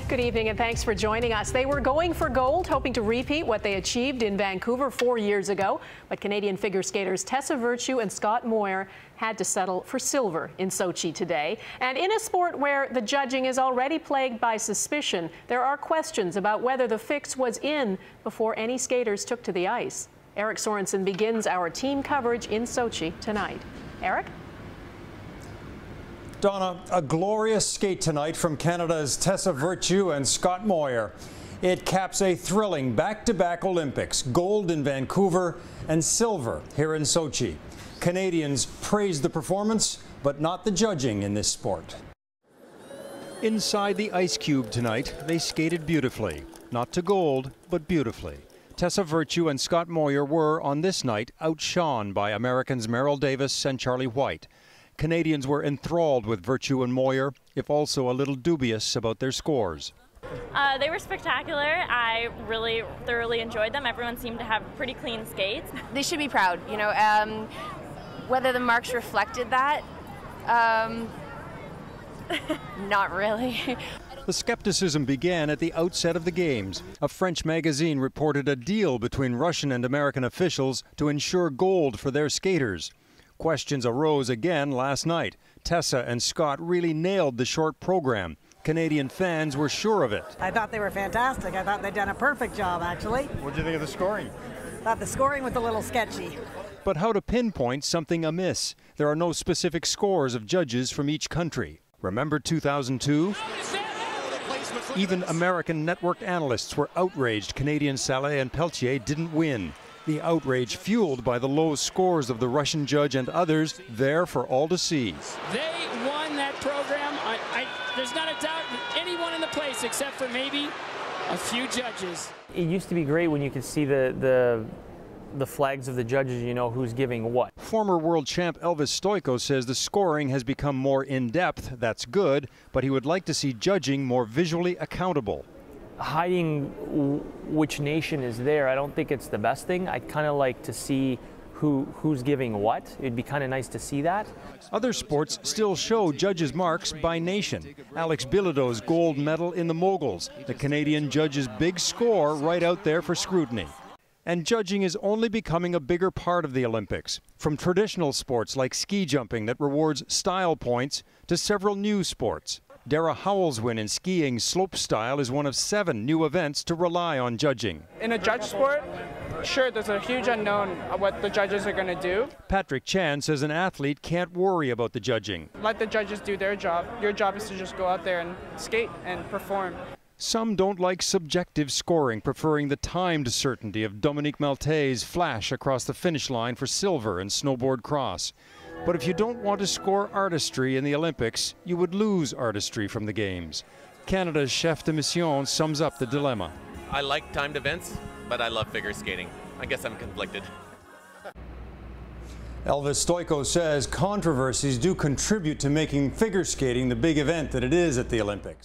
Good evening and thanks for joining us. They were going for gold, hoping to repeat what they achieved in Vancouver 4 years ago. But Canadian figure skaters Tessa and Scott had to settle for silver in Sochi today. And in a sport where the judging is already plagued by suspicion, there are questions about whether the fix was in before any skaters took to the ice. Eric Sorensen begins our team coverage in Sochi tonight. Eric? Donna, a glorious skate tonight from Canada's Tessa and Scott. It caps a thrilling back-to-back Olympics, gold in Vancouver and silver here in Sochi. Canadians praised the performance, but not the judging in this sport. Inside the ice cube tonight, they skated beautifully. Not to gold, but beautifully. Tessa and Scott were, on this night, outshone by Americans Merrill Davis and Charlie White. Canadians were enthralled with and Moyer, if also a little dubious about their scores. They were spectacular. I really thoroughly enjoyed them. Everyone seemed to have pretty clean skates. They should be proud, you know, whether the marks reflected that, not really. The skepticism began at the outset of the Games. A French magazine reported a deal between Russian and American officials to ensure gold for their skaters. Questions arose again last night. Tessa and Scott really nailed the short program. Canadian fans were sure of it. I thought they were fantastic. I thought they'd done a perfect job, actually. What did you think of the scoring? Thought the scoring was a little sketchy. But how to pinpoint something amiss? There are no specific scores of judges from each country. Remember 2002? Even American network analysts were outraged Canadian Saleh and Pelletier didn't win. The outrage fueled by the low scores of the Russian judge and others there for all to see. They won that program. There's not a doubt anyone in the place except for maybe a few judges. It used to be great when you could see the flags of the judges, you know who's giving what. Former world champ Elvis Stoiko says the scoring has become more in-depth. That's good, but he would like to see judging more visually accountable. Hiding which nation is there, I don't think it's the best thing. I'd kind of like to see who's giving what. It'd be kind of nice to see that. Other sports still show judges' marks by nation. Alex Bilodeau's gold medal in the moguls. The Canadian judge's big score right out there for scrutiny. And judging is only becoming a bigger part of the Olympics. From traditional sports like ski jumping that rewards style points to several new sports. Dara Howell's win in skiing slopestyle is one of 7 new events to rely on judging. In a judge sport, sure, there's a huge unknown of what the judges are going to do. Patrick Chan says an athlete can't worry about the judging. Let the judges do their job. Your job is to just go out there and skate and perform. Some don't like subjective scoring, preferring the timed certainty of Dominique Maltai's flash across the finish line for silver in snowboard cross. But if you don't want to score artistry in the Olympics, you would lose artistry from the Games. Canada's chef de mission sums up the dilemma. I like timed events, but I love figure skating. I guess I'm conflicted. Elvis Stoiko says controversies do contribute to making figure skating the big event that it is at the Olympics.